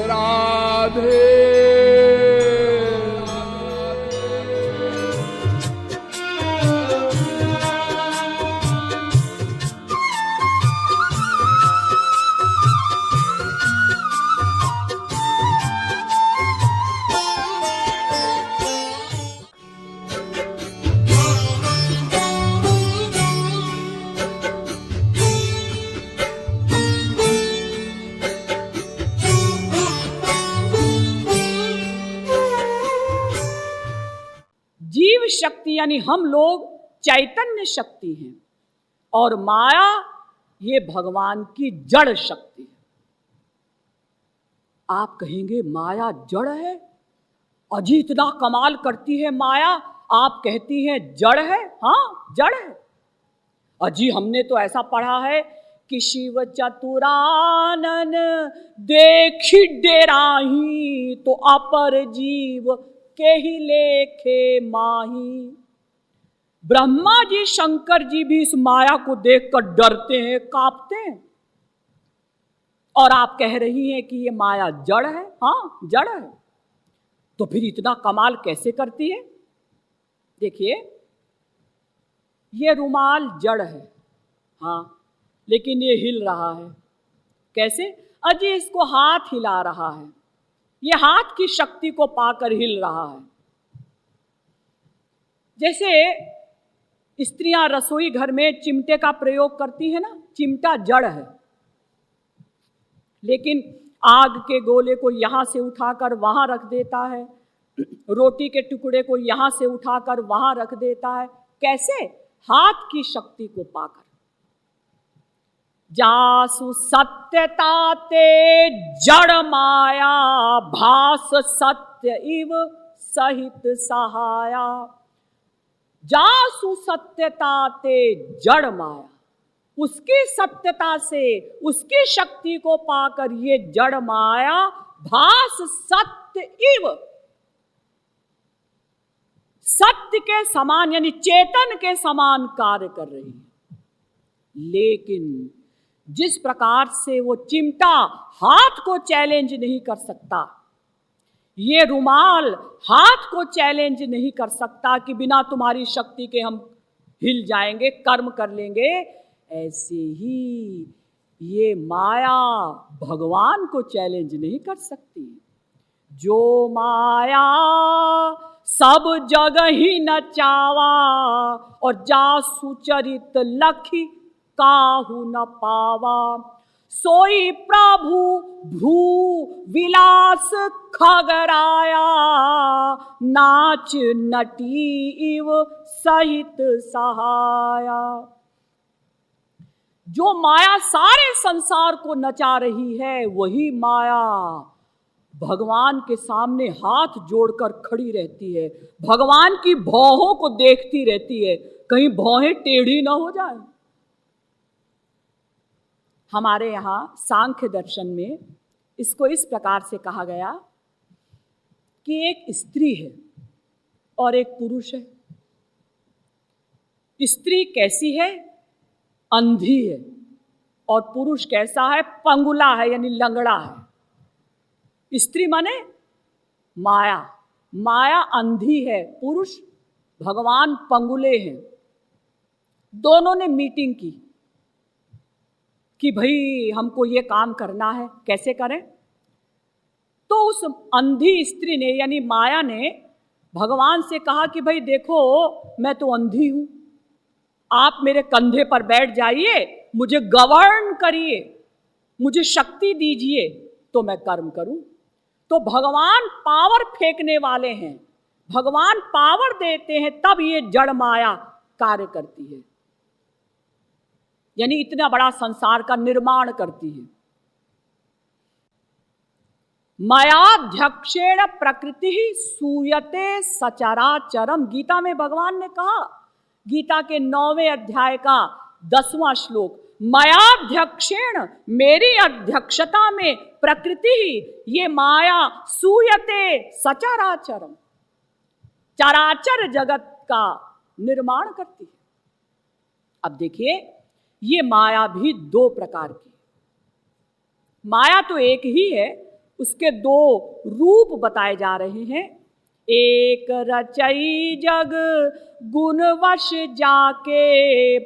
राधे। जीव शक्ति यानी हम लोग चैतन्य शक्ति हैं और माया ये भगवान की जड़ शक्ति है। आप कहेंगे माया जड़ है, अजी इतना कमाल करती है माया, आप कहती हैं जड़ है। हाँ जड़ है। अजी हमने तो ऐसा पढ़ा है कि शिव चतुरानन देखी डेराही तो अपर जीव के ही लेखे माही। ब्रह्मा जी शंकर जी भी इस माया को देखकर डरते हैं, कांपते हैं, और आप कह रही हैं कि ये माया जड़ है। हाँ जड़ है। तो फिर इतना कमाल कैसे करती है? देखिए ये रुमाल जड़ है, हाँ, लेकिन ये हिल रहा है। कैसे? अजी इसको हाथ हिला रहा है, ये हाथ की शक्ति को पाकर हिल रहा है। जैसे स्त्रियां रसोई घर में चिमटे का प्रयोग करती है ना, चिमटा जड़ है, लेकिन आग के गोले को यहां से उठाकर वहां रख देता है, रोटी के टुकड़े को यहां से उठाकर वहां रख देता है। कैसे? हाथ की शक्ति को पाकर। जासु सत्यता ते जड़ माया भास सत्य इव सहित सहाया। जासु सत्यता ते जड़ माया, उसकी सत्यता से उसकी शक्ति को पाकर ये जड़ माया भास सत्य इव, सत्य के समान यानी चेतन के समान कार्य कर रही है। लेकिन जिस प्रकार से वो चिमटा हाथ को चैलेंज नहीं कर सकता, ये रुमाल हाथ को चैलेंज नहीं कर सकता कि बिना तुम्हारी शक्ति के हम हिल जाएंगे, कर्म कर लेंगे, ऐसे ही ये माया भगवान को चैलेंज नहीं कर सकती। जो माया सब जगह ही नचावा और जासु चरित लखी काहू न पावा। सोई प्रभु भू विलास खगराया नाच नटी इव सहित सहाया। जो माया सारे संसार को नचा रही है, वही माया भगवान के सामने हाथ जोड़कर खड़ी रहती है, भगवान की भौहों को देखती रहती है, कहीं भौहें टेढ़ी ना हो जाए। हमारे यहाँ सांख्य दर्शन में इसको इस प्रकार से कहा गया कि एक स्त्री है और एक पुरुष है। स्त्री कैसी है? अंधी है, और पुरुष कैसा है? पंगुला है यानी लंगड़ा है। स्त्री माने माया, माया अंधी है, पुरुष भगवान पंगुले हैं। दोनों ने मीटिंग की कि भाई हमको ये काम करना है, कैसे करें? तो उस अंधी स्त्री ने यानी माया ने भगवान से कहा कि भाई देखो मैं तो अंधी हूं, आप मेरे कंधे पर बैठ जाइए, मुझे गवर्न करिए, मुझे शक्ति दीजिए तो मैं कर्म करूं। तो भगवान पावर फेंकने वाले हैं, भगवान पावर देते हैं, तब ये जड़ माया कार्य करती है, यानी इतना बड़ा संसार का निर्माण करती है। मयाध्यक्षेण प्रकृति सूयते सचराचरम, गीता में भगवान ने कहा, गीता के 9वें अध्याय का 10वां श्लोक, मयाध्यक्षेण, मेरी अध्यक्षता में प्रकृति ये माया सूयते सचराचरम, चराचर जगत का निर्माण करती है। अब देखिए ये माया भी दो प्रकार की, माया तो एक ही है, उसके दो रूप बताए जा रहे हैं। एक रचई जग गुणवश जाके,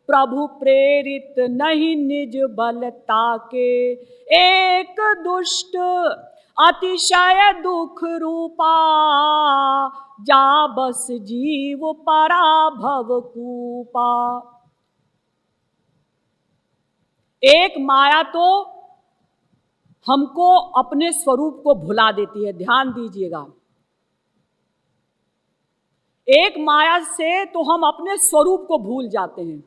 प्रभु प्रेरित नहीं निज बल ताके। एक दुष्ट अतिशय दुख रूपा, जा बस जीव पराभव कूपा। एक माया तो हमको अपने स्वरूप को भुला देती है, ध्यान दीजिएगा। एक माया से तो हम अपने स्वरूप को भूल जाते हैं।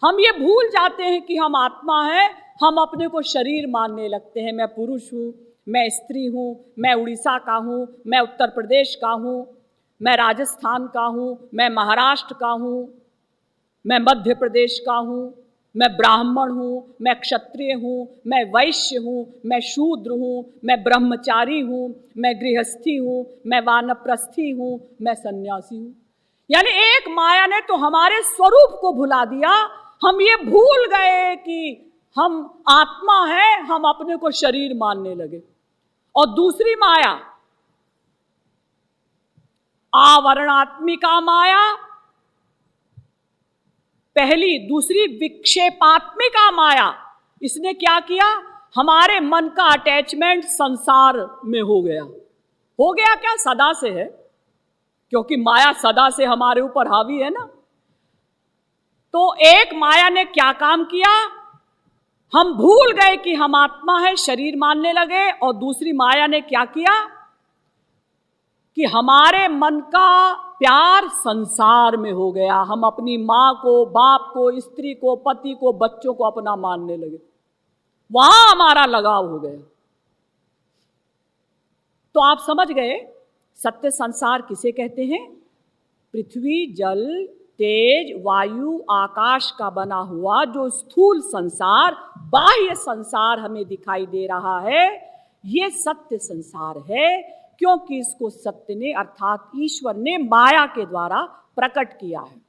हम ये भूल जाते हैं कि हम आत्मा हैं, हम अपने को शरीर मानने लगते हैं। मैं पुरुष हूँ, मैं स्त्री हूँ, मैं उड़ीसा का हूँ, मैं उत्तर प्रदेश का हूँ, मैं राजस्थान का हूँ, मैं महाराष्ट्र का हूँ, मैं मध्य प्रदेश का हूँ, मैं ब्राह्मण हूँ, मैं क्षत्रिय हूँ, मैं वैश्य हूँ, मैं शूद्र हूँ, मैं ब्रह्मचारी हूँ, मैं गृहस्थी हूँ, मैं वानप्रस्थी हूँ, मैं सन्यासी हूँ। यानी एक माया ने तो हमारे स्वरूप को भुला दिया। हम ये भूल गए कि हम आत्मा हैं, हम अपने को शरीर मानने लगे। और दूसरी माया आवरणात्मिका माया, पहली। दूसरी विक्षेपात्मिका माया। इसने क्या किया? हमारे मन का अटैचमेंट संसार में हो गया। हो गया क्या? सदा से है, क्योंकि माया सदा से हमारे ऊपर हावी है ना। तो एक माया ने क्या काम किया? हम भूल गए कि हम आत्मा है, शरीर मानने लगे। और दूसरी माया ने क्या किया कि हमारे मन का प्यार संसार में हो गया। हम अपनी माँ को, बाप को, स्त्री को, पति को, बच्चों को अपना मानने लगे। वहां हमारा लगाव हो गया। तो आप समझ गए सत्य संसार किसे कहते हैं? पृथ्वी, जल, तेज, वायु, आकाश का बना हुआ जो स्थूल संसार, बाह्य संसार हमें दिखाई दे रहा है, ये सत्य संसार है। क्योंकि इसको सत्य ने अर्थात ईश्वर ने माया के द्वारा प्रकट किया है।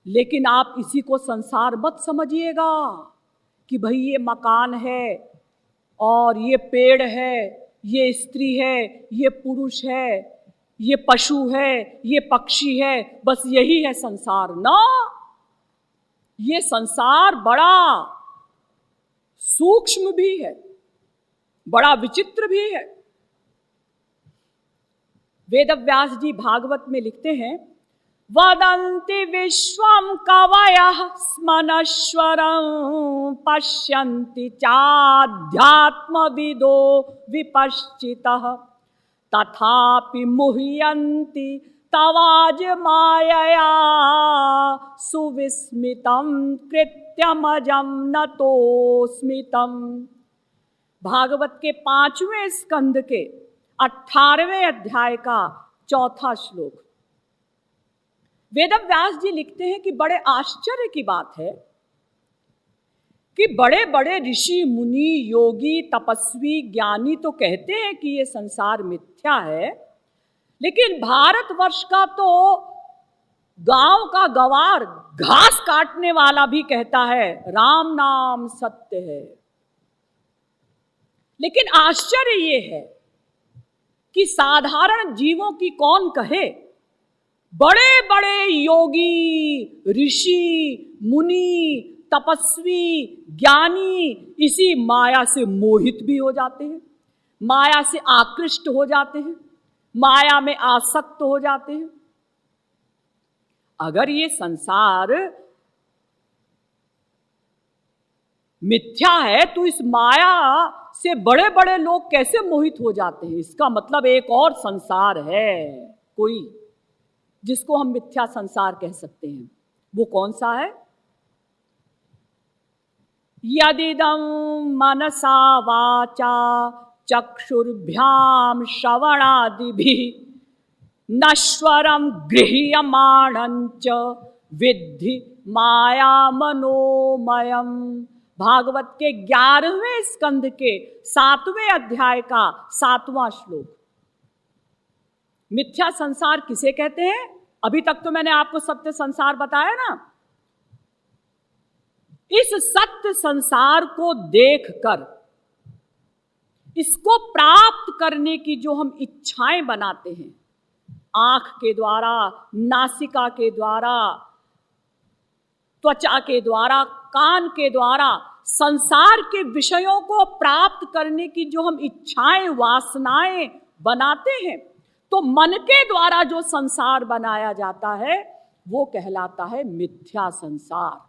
लेकिन आप इसी को संसार मत समझिएगा कि भाई ये मकान है और ये पेड़ है, ये स्त्री है, ये पुरुष है, ये पशु है, ये पक्षी है, बस यही है संसार। ना, ये संसार बड़ा सूक्ष्म भी है, बड़ा विचित्र भी है। वेदव्यास जी भागवत में लिखते हैं, वदन्ति विश्वं कवयः स्मनश्वरं पश्यन्ति चाध्यात्मविदो विपश्चितः, तथापि मुह्यन्ति तवाज मायया सुविस्मितं कृत्यमजं नतोस्मितम्। भागवत के 5वें स्कंद के 18वें अध्याय का 4था श्लोक। वेदव्यास जी लिखते हैं कि बड़े आश्चर्य की बात है कि बड़े बड़े ऋषि, मुनि, योगी, तपस्वी, ज्ञानी तो कहते हैं कि ये संसार मिथ्या है, लेकिन भारतवर्ष का तो गांव का गवार, घास काटने वाला भी कहता है राम नाम सत्य है। लेकिन आश्चर्य ये है कि साधारण जीवों की कौन कहे, बड़े बड़े योगी, ऋषि, मुनि, तपस्वी, ज्ञानी इसी माया से मोहित भी हो जाते हैं, माया से आकृष्ट हो जाते हैं, माया में आसक्त हो जाते हैं। अगर ये संसार मिथ्या है तो इस माया से बड़े बड़े लोग कैसे मोहित हो जाते हैं? इसका मतलब एक और संसार है कोई, जिसको हम मिथ्या संसार कह सकते हैं। वो कौन सा है? यदिदं मनसा वाचा चक्षुर्भ्याम श्रवणादिभिः नश्वरं गृह्यमाणञ्च विद्धि माया मनोमयम्। भागवत के 11वें स्कंद के 7वें अध्याय का 7वां श्लोक। मिथ्या संसार किसे कहते हैं? अभी तक तो मैंने आपको सत्य संसार बताया ना। इस सत्य संसार को देखकर इसको प्राप्त करने की जो हम इच्छाएं बनाते हैं, आंख के द्वारा, नासिका के द्वारा, त्वचा के द्वारा, कान के द्वारा, संसार के विषयों को प्राप्त करने की जो हम इच्छाएं, वासनाएं बनाते हैं, तो मन के द्वारा जो संसार बनाया जाता है वो कहलाता है मिथ्या संसार।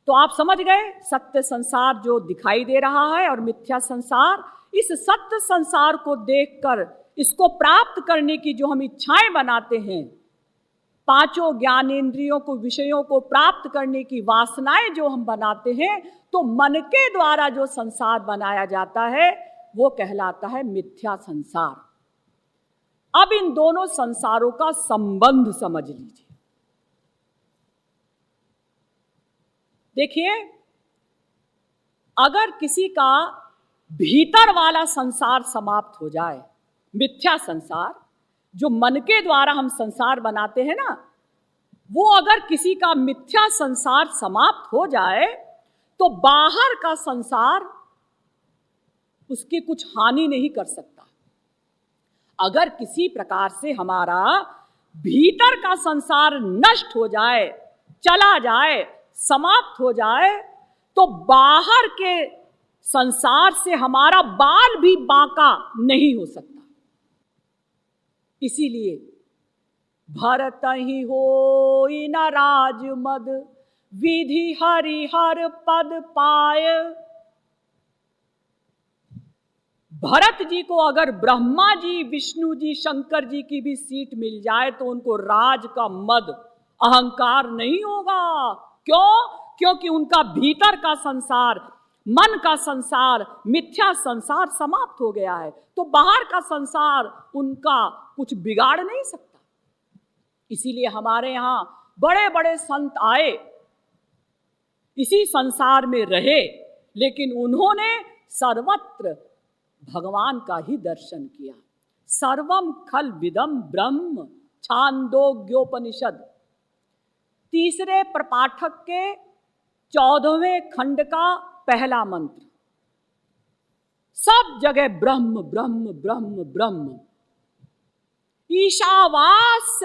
तो आप समझ गए, सत्य संसार जो दिखाई दे रहा है और मिथ्या संसार। इस सत्य संसार को देखकर इसको प्राप्त करने की जो हम इच्छाएं बनाते हैं, पांचों ज्ञानेंद्रियों को, विषयों को प्राप्त करने की वासनाएं जो हम बनाते हैं, तो मन के द्वारा जो संसार बनाया जाता है वो कहलाता है मिथ्या संसार। अब इन दोनों संसारों का संबंध समझ लीजिए। देखिए, अगर किसी का भीतर वाला संसार समाप्त हो जाए, मिथ्या संसार, जो मन के द्वारा हम संसार बनाते हैं ना, वो अगर किसी का मिथ्या संसार समाप्त हो जाए तो बाहर का संसार उसकी कुछ हानि नहीं कर सकता। अगर किसी प्रकार से हमारा भीतर का संसार नष्ट हो जाए, चला जाए, समाप्त हो जाए, तो बाहर के संसार से हमारा बाल भी बांका नहीं हो सकता। इसीलिए भरत ही होई न राज मद, विधि हरिहर पद पाय। भरत जी को अगर ब्रह्मा जी, विष्णु जी, शंकर जी की भी सीट मिल जाए तो उनको राज का मद, अहंकार नहीं होगा। क्यों? क्योंकि उनका भीतर का संसार, मन का संसार, मिथ्या संसार समाप्त हो गया है, तो बाहर का संसार उनका कुछ बिगाड़ नहीं सकता। इसीलिए हमारे यहां बड़े बड़े संत आए, इसी संसार में रहे, लेकिन उन्होंने सर्वत्र भगवान का ही दर्शन किया। सर्वम खल विदम ब्रह्म, छांदोग्योपनिषद, तीसरे प्रपाठक के 14वें खंड का पहला मंत्र। सब जगह ब्रह्म ब्रह्म ब्रह्म ब्रह्म। ईशावास्यमिदग्वम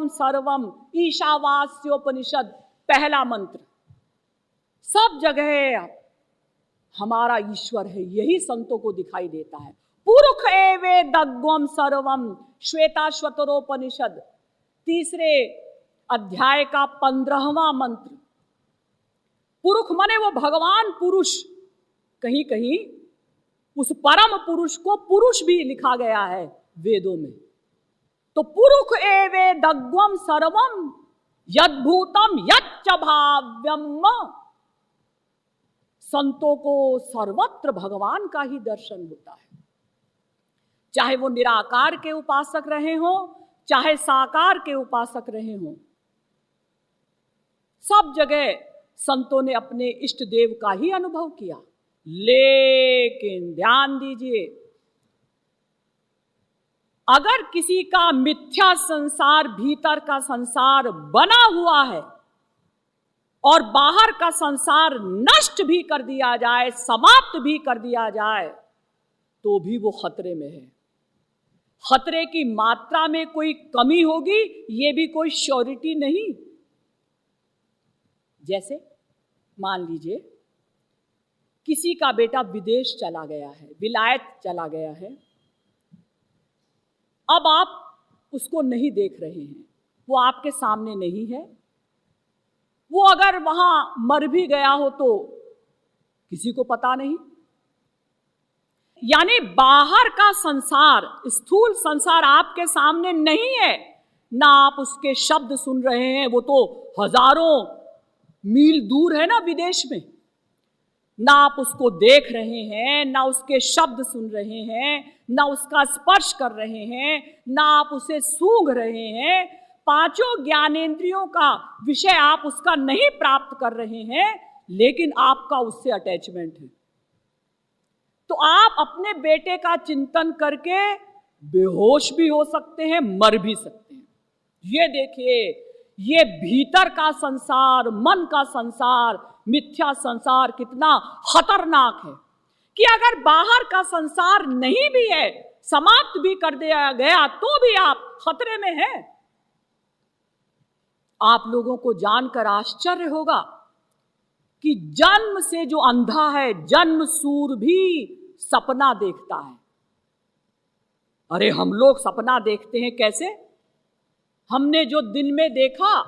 सर्वम, ईशावास्योपनिषद पहला मंत्र। सब जगह हमारा ईश्वर है, यही संतों को दिखाई देता है। पुरुष एवेदग्वम सर्वम, श्वेताश्वतरोपनिषद तीसरे अध्याय का 15वां मंत्र। पुरुष माने वो भगवान पुरुष, कहीं कहीं उस परम पुरुष को पुरुष भी लिखा गया है वेदों में। तो पुरुष एवेदग्वम सर्वम यद्भूतम यच्च भाव्यम। संतों को सर्वत्र भगवान का ही दर्शन होता है, चाहे वो निराकार के उपासक रहे हों, चाहे साकार के उपासक रहे हों। सब जगह संतों ने अपने इष्ट देव का ही अनुभव किया। लेकिन ध्यान दीजिए, अगर किसी का मिथ्या संसार, भीतर का संसार बना हुआ है और बाहर का संसार नष्ट भी कर दिया जाए, समाप्त भी कर दिया जाए, तो भी वो खतरे में है। खतरे की मात्रा में कोई कमी होगी, ये भी कोई श्योरिटी नहीं। जैसे मान लीजिए किसी का बेटा विदेश चला गया है, विलायत चला गया है, अब आप उसको नहीं देख रहे हैं, वो आपके सामने नहीं है। वो अगर वहां मर भी गया हो तो किसी को पता नहीं। यानी बाहर का संसार, स्थूल संसार आपके सामने नहीं है, ना आप उसके शब्द सुन रहे हैं, वो तो हजारों मील दूर है ना विदेश में। ना आप उसको देख रहे हैं, ना उसके शब्द सुन रहे हैं, ना उसका स्पर्श कर रहे हैं, ना आप उसे सूंघ रहे हैं। पांचों ज्ञानेंद्रियों का विषय आप उसका नहीं प्राप्त कर रहे हैं, लेकिन आपका उससे अटैचमेंट है। तो आप अपने बेटे का चिंतन करके बेहोश भी हो सकते हैं, मर भी सकते हैं। ये देखिए, ये भीतर का संसार, मन का संसार, मिथ्या संसार कितना खतरनाक है कि अगर बाहर का संसार नहीं भी है, समाप्त भी कर दिया गया, तो भी आप खतरे में हैं। आप लोगों को जानकर आश्चर्य होगा कि जन्म से जो अंधा है, जन्म सूर भी सपना देखता है। अरे हम लोग सपना देखते हैं कैसे? हमने जो दिन में देखा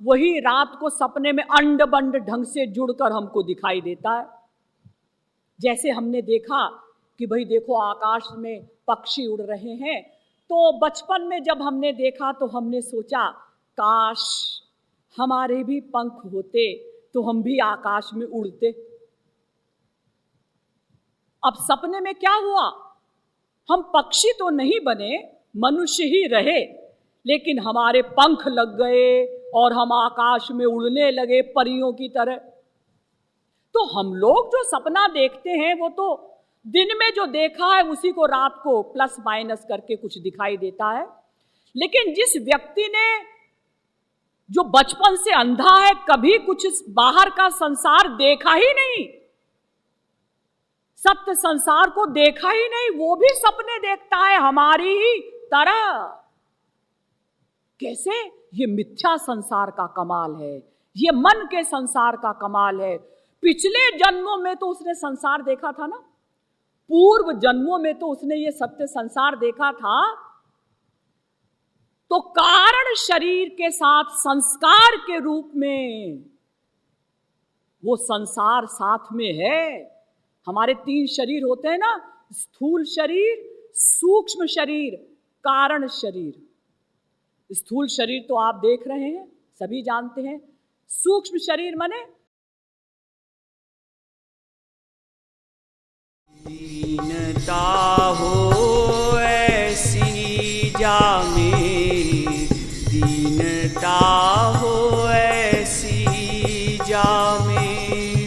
वही रात को सपने में अंड बंड ढंग से जुड़कर हमको दिखाई देता है। जैसे हमने देखा कि भाई देखो आकाश में पक्षी उड़ रहे हैं, तो बचपन में जब हमने देखा तो हमने सोचा काश हमारे भी पंख होते तो हम भी आकाश में उड़ते। अब सपने में क्या हुआ? हम पक्षी तो नहीं बने, मनुष्य ही रहे, लेकिन हमारे पंख लग गए और हम आकाश में उड़ने लगे परियों की तरह। तो हम लोग जो सपना देखते हैं वो तो दिन में जो देखा है उसी को रात को प्लस माइनस करके कुछ दिखाई देता है। लेकिन जिस व्यक्ति ने, जो बचपन से अंधा है, कभी कुछ बाहर का संसार देखा ही नहीं, सत्य संसार को देखा ही नहीं, वो भी सपने देखता है हमारी ही तरह। कैसे? ये मिथ्या संसार का कमाल है, ये मन के संसार का कमाल है। पिछले जन्मों में तो उसने संसार देखा था ना, पूर्व जन्मों में तो उसने ये सत्य संसार देखा था। तो कारण शरीर के साथ संस्कार के रूप में वो संसार साथ में है। हमारे 3 शरीर होते हैं ना, स्थूल शरीर, सूक्ष्म शरीर, कारण शरीर। स्थूल शरीर तो आप देख रहे हैं, सभी जानते हैं। सूक्ष्म शरीर माने दीनता हो ऐसी जामे, दीनता हो ऐसी जामे,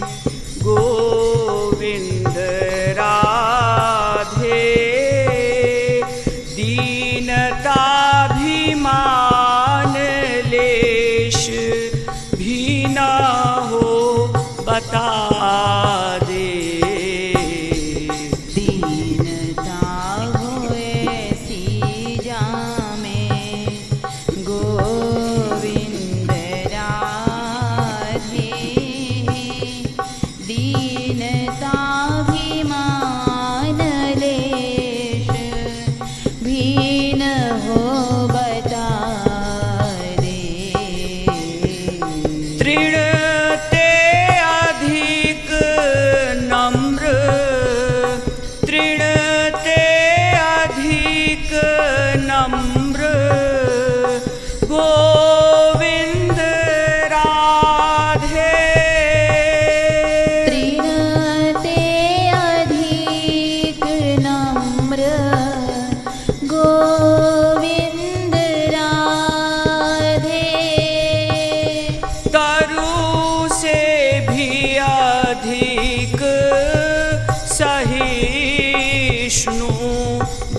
गोविंद राधे, दीनता भी मान लेश भी ना हो बता दे।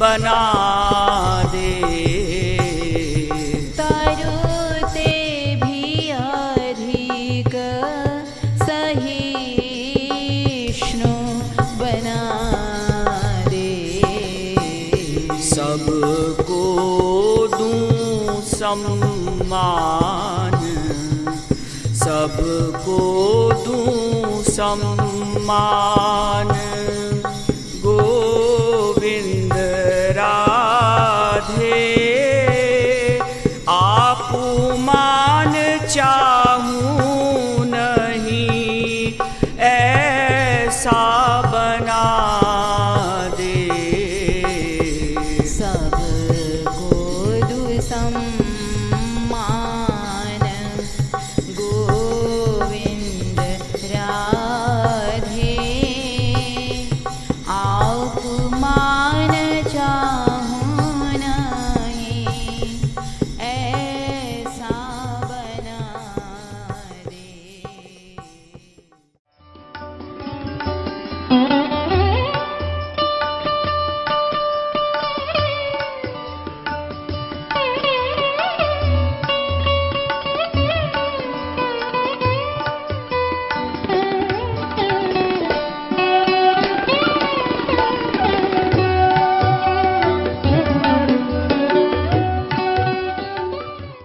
बना दे। तरु ते भी अधिक सहिष्णु बना दे। सबको दूं सम्मान, सबको दूं सम्मान,